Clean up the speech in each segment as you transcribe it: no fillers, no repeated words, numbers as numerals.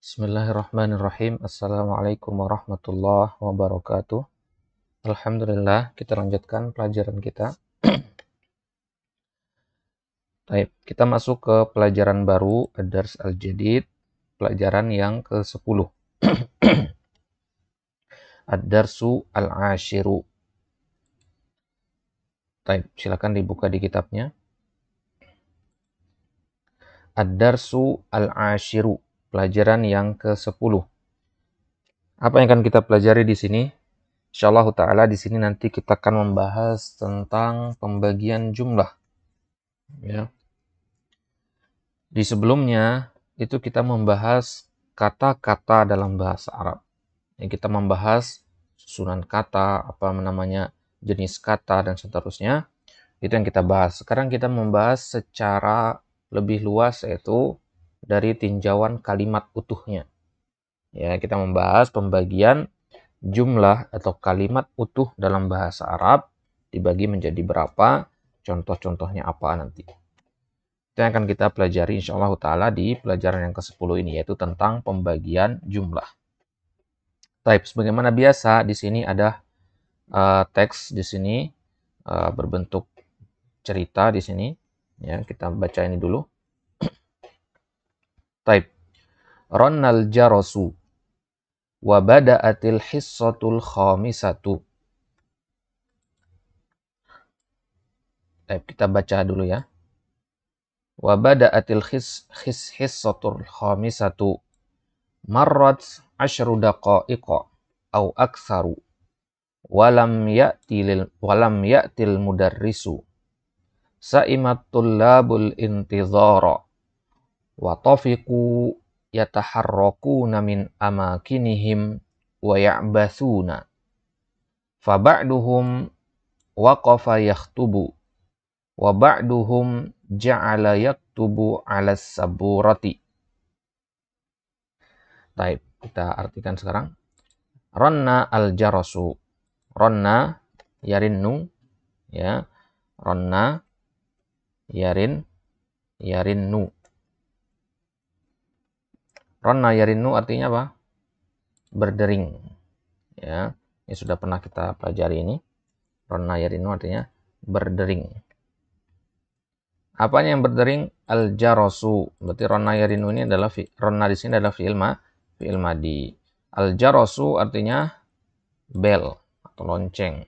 Bismillahirrahmanirrahim. Assalamualaikum warahmatullahi wabarakatuh. Alhamdulillah, kita lanjutkan pelajaran kita. Baik, kita masuk ke pelajaran baru, Ad-Dars Al-Jadid, pelajaran yang ke-10. Ad-Darsu Al-Ashiru. Baik, silakan dibuka di kitabnya. Ad-Darsu Al-Ashiru, pelajaran yang ke-10. Apa yang akan kita pelajari di sini? Insyaallah ta'ala di sini nanti kita akan membahas tentang pembagian jumlah. Ya. Di sebelumnya itu kita membahas kata-kata dalam bahasa Arab. Kita membahas susunan kata, jenis kata dan seterusnya. Itu yang kita bahas. Sekarang kita membahas secara lebih luas, yaitu dari tinjauan kalimat utuhnya. Ya, kita membahas pembagian jumlah atau kalimat utuh dalam bahasa Arab dibagi menjadi berapa, contoh-contohnya apa nanti. Itu yang akan kita pelajari insyaallah ta'ala di pelajaran yang ke-10 ini, yaitu tentang pembagian jumlah. Baik, sebagaimana biasa di sini ada teks di sini berbentuk cerita di sini. Ya, kita baca ini dulu. Baik. Ronnal jarasu wa bada'atil hissatul khamisatu. Baik, kita baca dulu ya. Wa bada'atil hissatul khamisatu. Marrat asyru daqa'iqa au aktsaru. Walam ya'til mudarrisu. Sa'imat tullabul intizara. Wa tafiqu yataharrakuna min amakinihim wa ya'bathuna. Fa ba'duhum waqafa yakhtubu. Wa ba'duhum ja'ala yaktubu 'alas saburati. Baik, kita artikan sekarang. Ronna al-jarasu. Ronna yarinnu, ya. Ronna yarinnu. Ronna yarinnu artinya apa? Berdering. Ya, ini sudah pernah kita pelajari ini. Ronna yarinnu artinya berdering. Apanya yang berdering? Al-jarasu. Berarti ronna yarinnu ini adalah ronna di sini adalah fi'il madi. Al-jarasu artinya bel atau lonceng.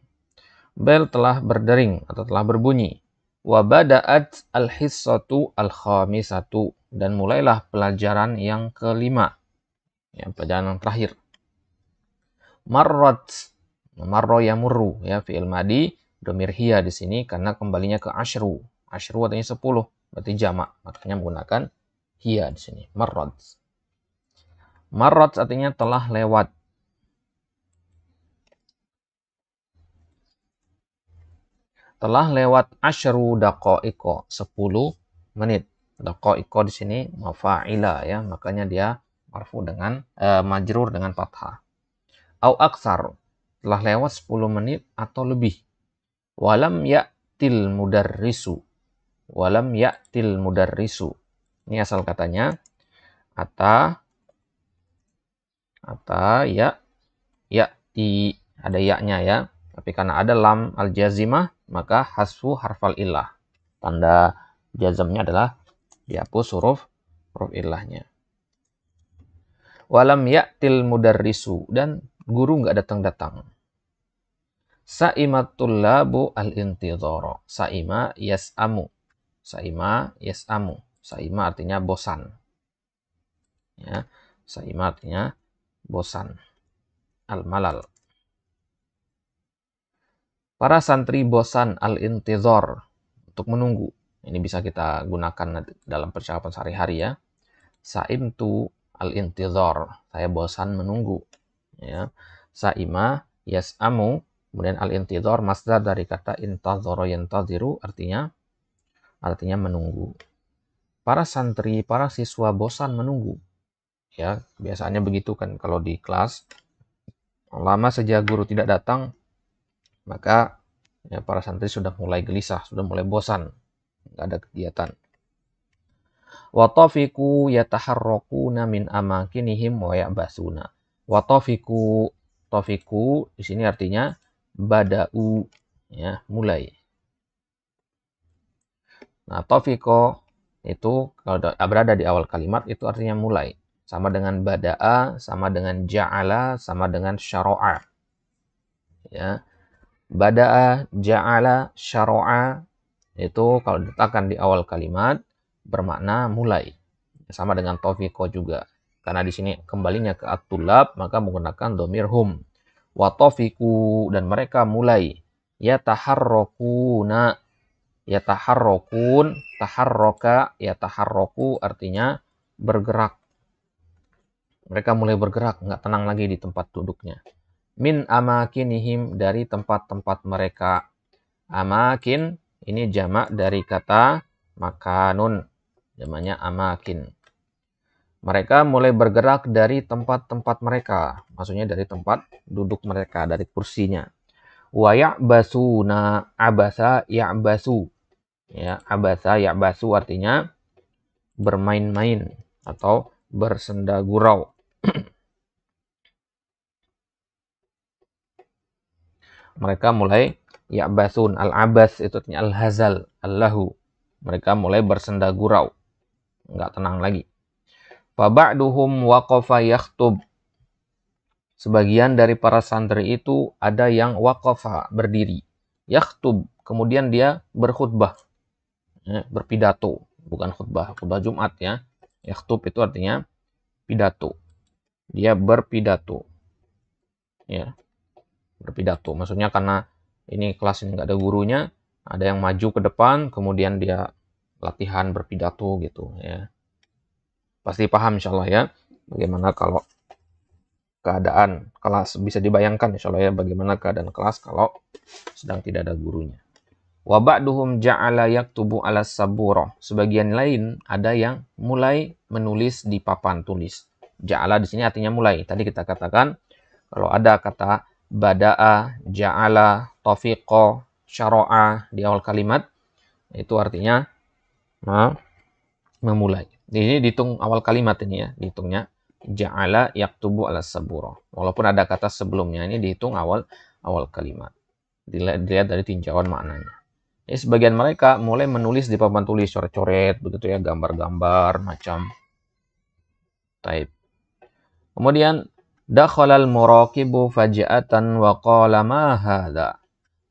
Bel telah berdering atau telah berbunyi. Wa bada'at al-hissatu al-khamisatu. Dan mulailah pelajaran yang kelima. Ya, pelajaran yang terakhir. Marrat. Marro yamurru. Ya, fi'il madi. Dhamir hiya di sini karena kembalinya ke asyru. Asyru artinya 10. Berarti jamak. Makanya menggunakan hiya di sini. Marrat. Marrat artinya telah lewat. Telah lewat asyru daqa'iqa, 10 menit. Daqa'iqa di sini mafa'ila ya, makanya dia marfu dengan majrur dengan fathah. Au aksar, telah lewat 10 menit atau lebih. Walam ya'til mudarrisu. Walam ya'til mudarrisu. Ini asal katanya ya'ti, ada ya-nya ya. Tapi karena ada lam al-jazimah, maka hasfu harfal illah. Tanda jazamnya adalah dihapus huruf illahnya. Walam ya'til mudarrisu, dan guru nggak datang-datang. Sa'imatul labu al-intidhara. Sa'ima yas'amu. Sa'ima yas'amu. Sa'ima artinya bosan. Ya, sa'ima artinya bosan. Al-malal. Para santri bosan al-intizar, untuk menunggu. Ini bisa kita gunakan dalam percakapan sehari-hari ya. Sa'imtu al-intizar, saya bosan menunggu. Ya. Sa'ima yas'amu, kemudian al-intizar masdar dari kata intazara yantaziru, artinya menunggu. Para santri, para siswa bosan menunggu. Ya, biasanya begitu kan kalau di kelas. Lama sejak guru tidak datang, maka ya, para santri sudah mulai gelisah, sudah mulai bosan, nggak ada kegiatan. Wa tafiqu yataharrakuna min amakinihim wa ya'basuna. Wa tafiqu, tafiqu di sini artinya bada'u, ya, mulai. Nah, tafiqo itu kalau berada di awal kalimat itu artinya mulai. Sama dengan bada'a, sama dengan ja'ala, sama dengan syara'a. Ya. Bada'a, ja'ala, syara'a itu kalau diletakkan di awal kalimat bermakna mulai. Sama dengan tafiqo juga. Karena di sini kembalinya ke at-tulab, maka menggunakan dhamir hum. Wa tafiqu, dan mereka mulai. Yataharrakuna, yataharrakun, taharraka, yataharraku artinya bergerak. Mereka mulai bergerak, nggak tenang lagi di tempat duduknya. Min amakinihim, dari tempat-tempat mereka. Amakin ini jamak dari kata makanun, jamaknya amakin. Mereka mulai bergerak dari tempat-tempat mereka, maksudnya dari tempat duduk mereka, dari kursinya. Wa ya'basuna, abasa ya'basu. Ya, abasa ya'basu artinya bermain-main atau bersenda gurau. Mereka mulai ya'basun, al-abas itu artinya al-hazal, allahu. Mereka mulai bersenda gurau, nggak tenang lagi. Fa ba'duhum waqafa yakhtub. Sebagian dari para santri itu ada yang waqafa, berdiri. Yakhtub, kemudian dia berkhutbah, ya, berpidato, bukan khutbah, khutbah Jumat ya. Yakhtub itu artinya pidato. Dia berpidato. Ya. Berpidato. Maksudnya karena ini kelas ini nggak ada gurunya, ada yang maju ke depan, kemudian dia latihan berpidato gitu ya. Pasti paham insyaallah ya, bagaimana kalau keadaan kelas, bisa dibayangkan insyaallah ya bagaimana keadaan kelas kalau sedang tidak ada gurunya. Wa ba'duhum ja'ala yaktubu 'ala saburah. Sebagian lain ada yang mulai menulis di papan tulis. Ja'ala di sini artinya mulai. Tadi kita katakan kalau ada kata bada'a, ja'ala, tafiqa, syara'a di awal kalimat, itu artinya memulai. Ini dihitung awal kalimat ini ya, dihitungnya ja'ala yaktubu 'ala saburah. Walaupun ada kata sebelumnya, ini dihitung awal kalimat. Dilihat dari tinjauan maknanya. Sebagian mereka mulai menulis di papan tulis, coret-coret begitu ya, gambar-gambar macam. Taib. Kemudian dakhalal muraqibu faja'atan wa qala ma hadha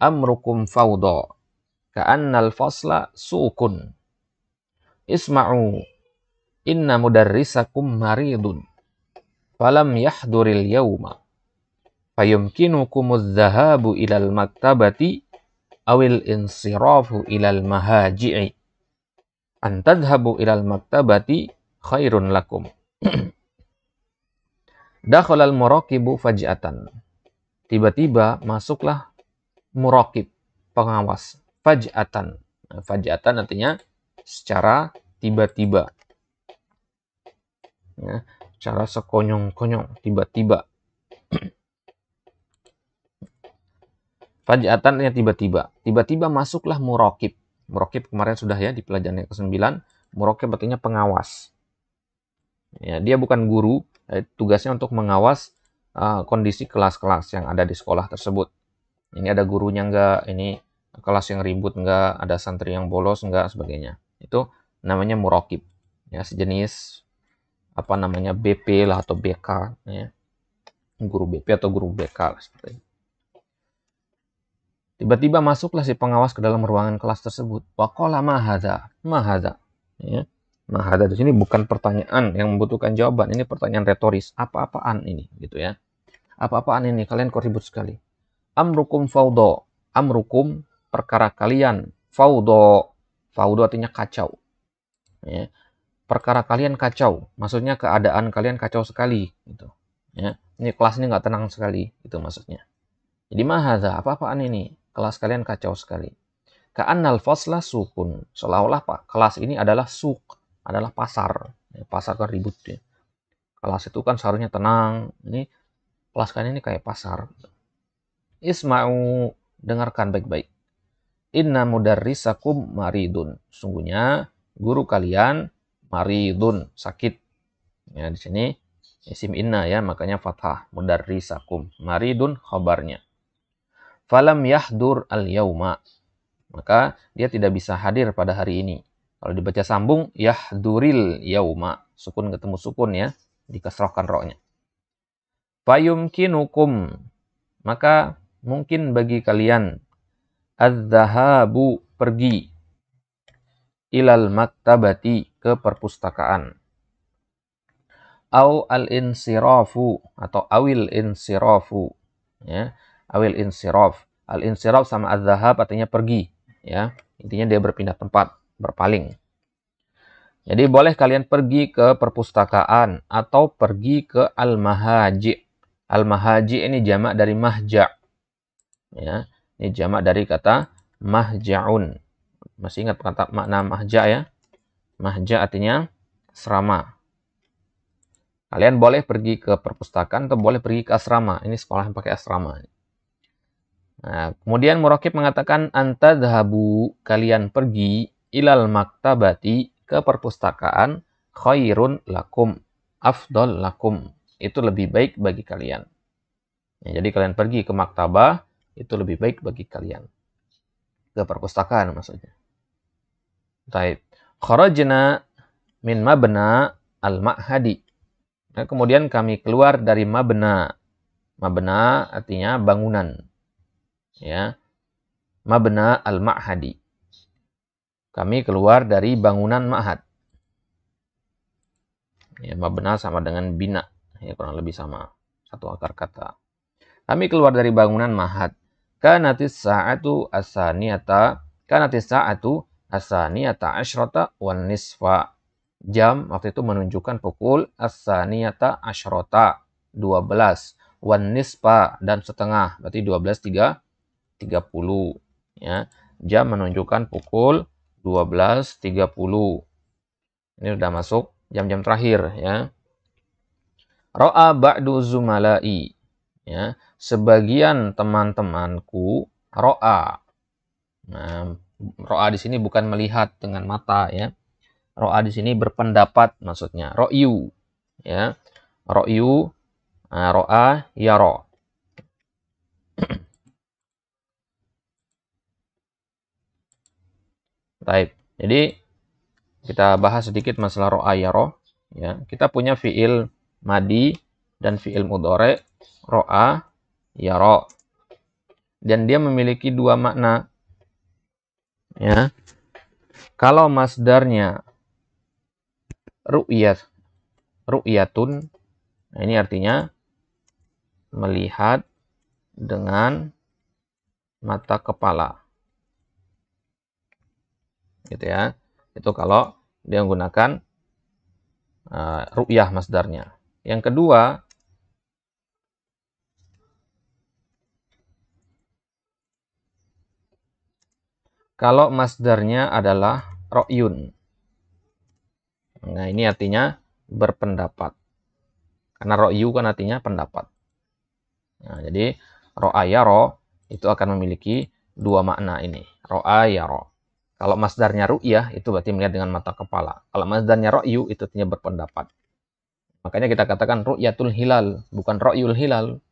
amrukum fawda ka'annal fasla suqun. Isma'u inna mudarrisakum maridun falam yahduril yawma fayumkinukumuz dhahabu ilal maktabati awil insirafu ilal mahaji'i an tadhhabu ilal maktabati khairun lakum. Dakhalal muraqibu faj'atan. Tiba-tiba masuklah muraqib, pengawas. Faj'atan. Faj'atan artinya secara tiba-tiba. Ya, secara sekonyong-konyong, tiba-tiba. Faj'atan artinya tiba-tiba. Tiba-tiba masuklah muraqib. Muraqib kemarin sudah ya di pelajaran yang ke-9. Muraqib artinya pengawas. Ya, dia bukan guru, tugasnya untuk mengawas kondisi kelas-kelas yang ada di sekolah tersebut. Ini ada gurunya enggak, ini kelas yang ribut enggak, ada santri yang bolos enggak, sebagainya. Itu namanya muraqib. Ya, sejenis apa namanya BP lah atau BK ya. Guru BP atau guru BK lah, seperti itu. Tiba-tiba masuklah si pengawas ke dalam ruangan kelas tersebut. Wa qala ma hadza? Ma hadza? Ya. Ma hadza di sini bukan pertanyaan yang membutuhkan jawaban, ini pertanyaan retoris. Apa-apaan ini gitu ya. Apa-apaan ini? Kalian kok ribut sekali. Amrukum fawda. Amrukum perkara kalian. Fawda. Fawda artinya kacau. Ya. Perkara kalian kacau. Maksudnya keadaan kalian kacau sekali gitu. Ya. Ini kelas ini nggak tenang sekali, itu maksudnya. Jadi mahadza, apa-apaan ini? Kelas kalian kacau sekali. Ka'annal fasla sukun. Seolah-olah Pak, kelas ini adalah suk, adalah pasar. Ya, pasar kan ribut ya. Kelas itu kan seharusnya tenang. Ini kelas kalian ini kayak pasar. Isma'u, dengarkan baik-baik. Inna mudarrisakum maridun. Sungguhnya guru kalian Maridun, sakit. Ya, di sini isim inna ya, makanya fathah. Mudarrisakum. Maridun khabarnya. Falam yahdur al-yauma. Maka dia tidak bisa hadir pada hari ini. Kalau dibaca sambung, yahduril yauma. Sukun ketemu sukun ya. Dikasrahkan roknya. Fayumkinukum. Maka mungkin bagi kalian. Az-zahabu, pergi. Ilal maktabati, ke perpustakaan. Au al-insirafu, atau awil insirafu. Ya. Awil insiraf. Al-insiraf sama az-zahab artinya pergi. Ya. Intinya dia berpindah tempat, berpaling. Jadi boleh kalian pergi ke perpustakaan atau pergi ke al-mahaji. Al-mahaji ini jamak dari mahja. Ya. Ini jamak dari kata mahja'un. Masih ingat kata makna mahja ya? Mahja artinya asrama. Kalian boleh pergi ke perpustakaan atau boleh pergi ke asrama. Ini sekolah yang pakai asrama. Nah, kemudian Murakib mengatakan antadhabu, kalian pergi ilal maktabati, ke perpustakaan, khairun lakum, afdol lakum. Itu lebih baik bagi kalian. Ya, jadi kalian pergi ke maktabah, itu lebih baik bagi kalian. Ke perpustakaan maksudnya. Baik. Kharajna min mabna al-ma'hadi. Nah, kemudian kami keluar dari mabna. Mabna artinya bangunan. Ya. Mabna al-ma'hadi. Kami keluar dari bangunan ma'had. Ya, mabna sama dengan bina. Ya, kurang lebih sama. Satu akar kata. Kami keluar dari bangunan ma'had. Kanatis sa'atu asaniyata. Kanatis sa'atu asaniyata asyrata wan nisfa. Jam waktu itu menunjukkan pukul as-saniyata asyrota, 12, wan nisfa, dan setengah, berarti 12:30 ya. Jam menunjukkan pukul 12:30. Ini sudah masuk jam-jam terakhir ya. Ra'a ba'du zumalai, ya, sebagian teman-temanku ra'a. Nah, ra'a di sini bukan melihat dengan mata ya. Ro'a di sini berpendapat maksudnya. Ro'yu. Ya. Ro'yu. Ro'a yaro. Baik. Jadi kita bahas sedikit masalah ro'a yaro. Ya. Kita punya fi'il madi dan fi'il mudhari. Ro'a yaro. Dan dia memiliki dua makna. Ya. Kalau masdarnya ru'yat, ru'yatun, nah ini artinya melihat dengan mata kepala. Gitu ya. Itu kalau dia menggunakan ru'yah masdarnya. Yang kedua, kalau masdarnya adalah ro'yun. Nah, ini artinya berpendapat. Karena ro'yu kan artinya pendapat. Nah, jadi ro'ayaro itu akan memiliki dua makna ini. Ro'ayaro. Kalau masdarnya ru'yah itu berarti melihat dengan mata kepala. Kalau masdarnya ro'yu itu artinya berpendapat. Makanya kita katakan ru'yatul hilal, bukan ro'yul hilal.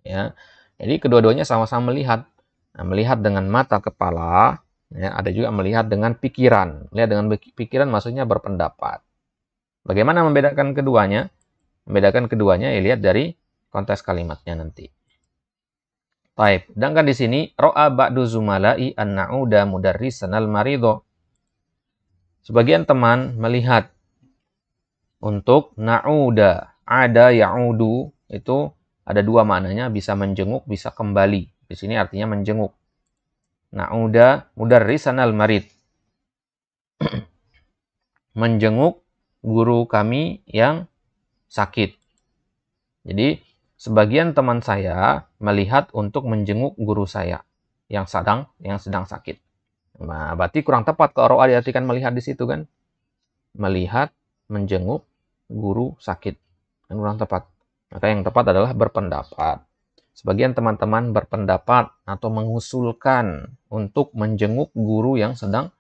Ya. Jadi kedua-duanya sama-sama melihat. Nah, melihat dengan mata kepala, ya, ada juga melihat dengan pikiran. Melihat dengan pikiran maksudnya berpendapat. Bagaimana membedakan keduanya? Membedakan keduanya ya lihat dari konteks kalimatnya nanti. Baik, sedangkan di sini ro'a ba'du zumalai an-na'uda mudarrisan al-maridho. Sebagian teman melihat untuk na'uda, ada ya'udu, itu ada dua maknanya, bisa menjenguk, bisa kembali. Di sini artinya menjenguk. Na'uda mudarrisan al-marid. Menjenguk guru kami yang sakit. Jadi, sebagian teman saya melihat untuk menjenguk guru saya yang sedang sakit. Nah, berarti kurang tepat kalau ro'a diartikan melihat di situ kan. Melihat, menjenguk guru sakit. Kan kurang tepat. Maka yang tepat adalah berpendapat. Sebagian teman-teman berpendapat atau mengusulkan untuk menjenguk guru yang sedang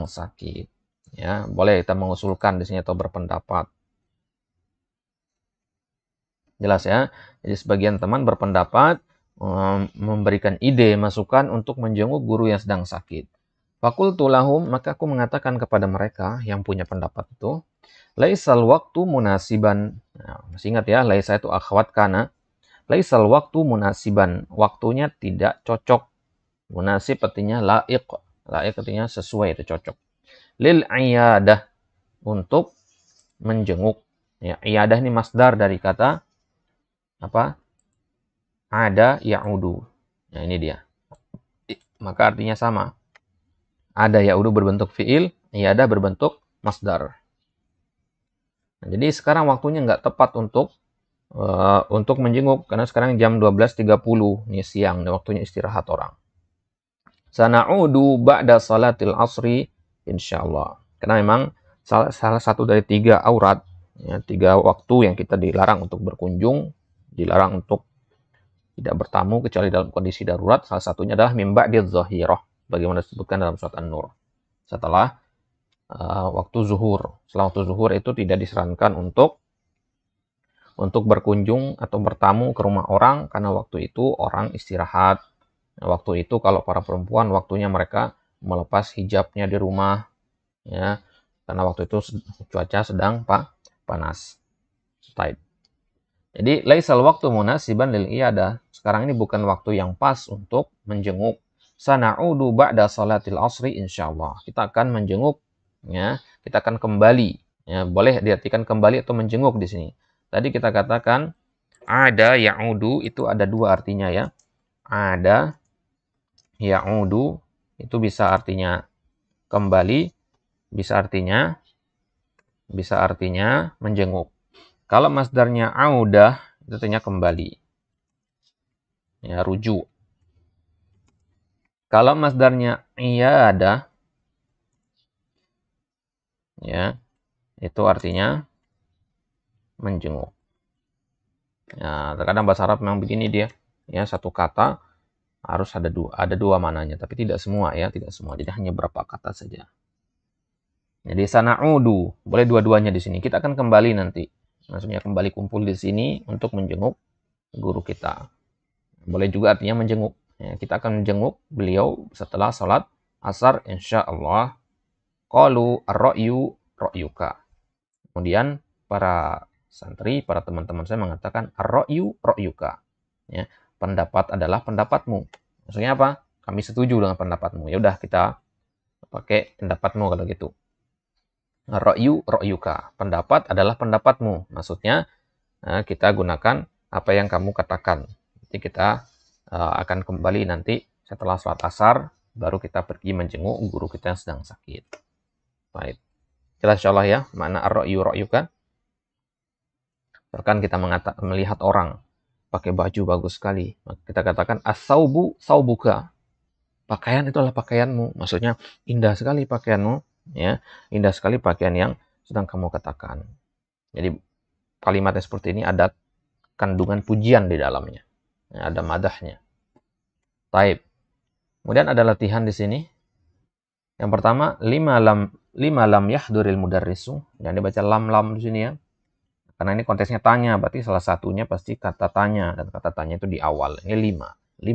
sakit. Ya, boleh kita mengusulkan di sini atau berpendapat. Jelas ya. Jadi sebagian teman berpendapat memberikan ide, masukan untuk menjenguk guru yang sedang sakit. Fakultu lahum, maka aku mengatakan kepada mereka yang punya pendapat itu, laisal waktu munasiban. Nah, masih ingat ya, laisa itu akhwat kana. Laisal waktu munasiban. Waktunya tidak cocok. Munasib artinya laik. Laik artinya sesuai, itu cocok. Lil iyadah, untuk menjenguk. Ya, iyadah ini masdar dari kata apa? Ada ya'udu. Nah, ini dia. Maka artinya sama. Ada ya'udu berbentuk fi'il, iyadah berbentuk masdar. Nah, jadi sekarang waktunya nggak tepat untuk menjenguk karena sekarang jam 12.30 nih siang, waktunya istirahat orang. Sana'udu ba'da salatil asri insyaallah. Karena memang salah satu dari 3 aurat, ya, 3 waktu yang kita dilarang untuk berkunjung, dilarang untuk tidak bertamu kecuali dalam kondisi darurat, salah satunya adalah mim ba'dil zahirah, bagaimana disebutkan dalam surat An-Nur. Setelah waktu zuhur. Setelah waktu zuhur itu tidak disarankan untuk berkunjung atau bertamu ke rumah orang karena waktu itu orang istirahat. Nah, waktu itu kalau para perempuan waktunya mereka melepas hijabnya di rumah, ya, karena waktu itu cuaca sedang panas. Taib. Jadi laisal waktu munasiban lil iyadah. Sekarang ini bukan waktu yang pas untuk menjenguk. Sana'udu ba'da salatil asri insyaallah. Kita akan menjenguk, ya, kita akan kembali. Ya, boleh diartikan kembali atau menjenguk di sini. Tadi kita katakan ada ya'udu itu ada 2 artinya ya. Ada ya'udu itu bisa artinya kembali, bisa artinya menjenguk. Kalau masdarnya audah itu artinya kembali. Ya, rujuk. Kalau masdarnya iyadah, ya, itu artinya menjenguk. Ya, terkadang bahasa Arab memang begini dia. Ya, satu kata harus ada dua mananya, tapi tidak semua ya, tidak semua. Jadi hanya berapa kata saja. Jadi sana'udu, boleh dua-duanya di sini. Kita akan kembali nanti. Maksudnya kembali kumpul di sini untuk menjenguk guru kita. Boleh juga artinya menjenguk. Ya, kita akan menjenguk beliau setelah sholat asar insyaallah. Qalu ar-ra'yu ra'yuka. Kemudian para santri, para teman-teman saya mengatakan ar-ra'yu ra'yuka. Ya, pendapat adalah pendapatmu. Maksudnya apa? Kami setuju dengan pendapatmu. Ya udah kita pakai pendapatmu kalau gitu. Ra'yu ra'yuka. Pendapat adalah pendapatmu. Maksudnya kita gunakan apa yang kamu katakan. Jadi kita akan kembali nanti setelah sholat asar, baru kita pergi menjenguk guru kita yang sedang sakit. Baik. Jelas insyaallah ya, makna ar-ra'yu ra'yuka. Bahkan kita melihat orang pakai baju bagus sekali. Kita katakan as-saubu saubuka. Pakaian itu adalah pakaianmu. Maksudnya indah sekali pakaianmu. Ya, indah sekali pakaian yang sedang kamu katakan. Jadi kalimatnya seperti ini ada kandungan pujian di dalamnya. Ya, ada madahnya. Taib. Kemudian ada latihan di sini. Yang pertama, lima lam yahduril mudarrisu. Jangan dibaca lam di sini ya. Karena ini konteksnya tanya, berarti salah satunya pasti kata tanya, dan kata tanya itu di awal. Ini 5.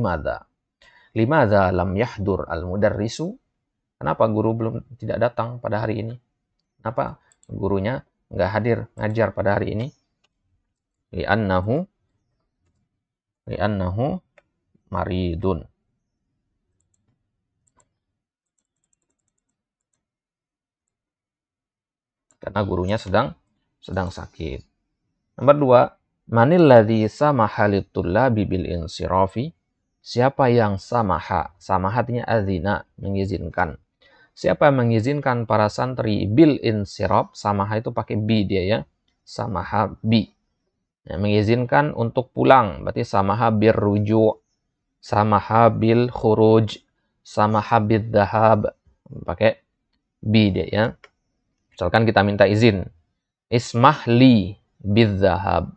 Limadza lam yahdur al mudarrisu. Kenapa guru tidak datang pada hari ini? Kenapa gurunya nggak hadir ngajar pada hari ini? Li'annahu maridun. Karena gurunya sedang sakit. Nomor 2, manil ladzi samaha lit-tullabi bil insirafi? Siapa yang samaha? Samaha artinya adzina, mengizinkan. Siapa yang mengizinkan para santri bil insiraf? Samaha itu pakai bi dia ya. Samaha bi. Ya, mengizinkan untuk pulang. Berarti samaha bir ruju', samaha bil khuruj, samaha bid dhahab. Pakai bi dia ya. Misalkan kita minta izin. Ismah li bid dhahab.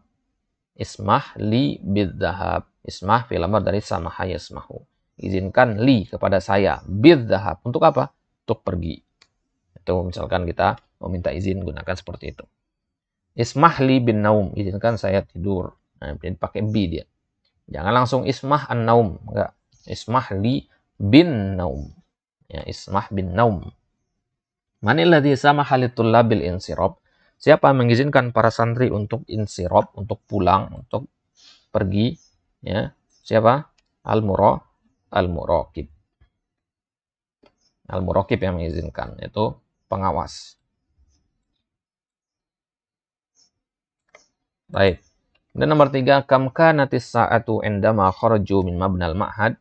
Ismah li bid dhahab. Ismah fi'il amr dari samaha yasmahu. Izinkan li kepada saya bid dhahab. Untuk apa? Untuk pergi. Itu misalkan kita meminta izin gunakan seperti itu. Ismahli bin naum, izinkan saya tidur. Nah, pakai bi dia. Jangan langsung ismah an-naum, enggak. Ismahli bin naum. Ya, ismah bin naum. Manilladzi samaha litullabil insirab. Siapa yang mengizinkan para santri untuk insirab, untuk pulang, untuk pergi, ya. Siapa? Al-muraqib. Al-muraqib yang mengizinkan, itu pengawas. Baik. Dan nomor 3, kam kanatis sa'atu indama kharaju min mabnal ma'had.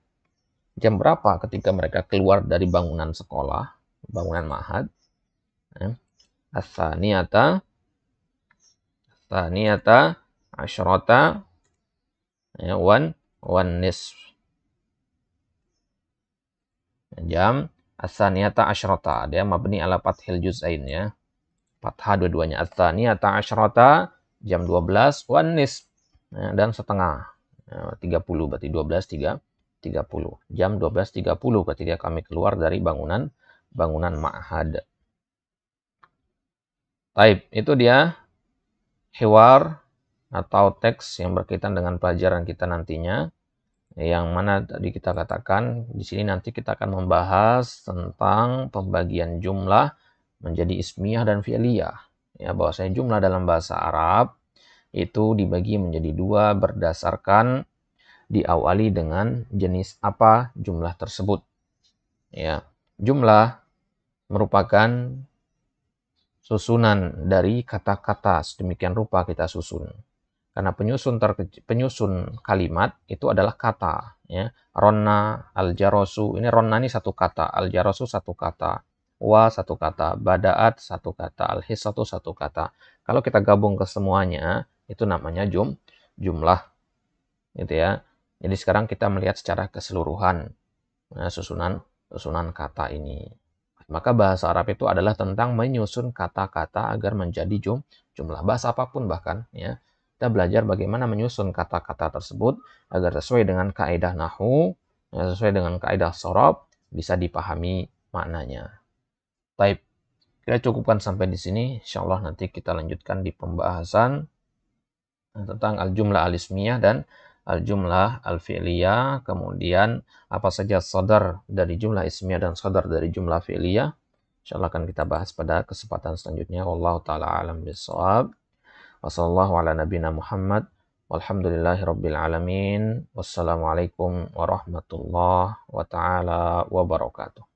Jam berapa ketika mereka keluar dari bangunan sekolah, bangunan ma'had? As-saniyata asyrata ya, wan nisf. Jam as-saniyata asyrata, dia mabni ala fathil juz'ain ya. Fathah dua-duanya. As-saniyata asyrata, jam 12, wan nisf, ya, dan setengah. 30 berarti 12 30. Jam 12.30 ketika kami keluar dari bangunan ma'had. Taib, itu dia hiwar atau teks yang berkaitan dengan pelajaran kita nantinya. Yang mana tadi kita katakan, di sini nanti kita akan membahas tentang pembagian jumlah menjadi ismiyah dan fi'liyah. Ya, bahwasanya jumlah dalam bahasa Arab itu dibagi menjadi dua berdasarkan diawali dengan jenis apa jumlah tersebut. Ya, jumlah merupakan susunan dari kata-kata, sedemikian rupa kita susun. Karena penyusun kalimat itu adalah kata, ya. Ronna, al-jarosu, ini ronna ini satu kata, al-jarosu satu kata, wa satu kata, bada'at satu kata, al-hissatu satu kata. Kalau kita gabung ke semuanya, itu namanya jumlah, gitu ya. Jadi sekarang kita melihat secara keseluruhan susunan kata ini. Maka bahasa Arab itu adalah tentang menyusun kata-kata agar menjadi jumlah. Bahasa apapun bahkan, ya. Kita belajar bagaimana menyusun kata-kata tersebut agar sesuai dengan kaidah nahwu, sesuai dengan kaidah shorab, bisa dipahami maknanya. Baik, kita cukupkan sampai di sini. Insyaallah nanti kita lanjutkan di pembahasan tentang al-jumlah al-ismiyah dan al-jumlah al-fi'liyah, kemudian apa saja sadar dari jumlah ismiyah dan sadar dari jumlah fi'liyah. Insyaallah akan kita bahas pada kesempatan selanjutnya. Wallahu taala alam bissawab. Wassallallahu ala nabiyina Muhammad. Walhamdulillahi rabbil alamin. Wassalamualaikum warahmatullahi wa taala wabarakatuh.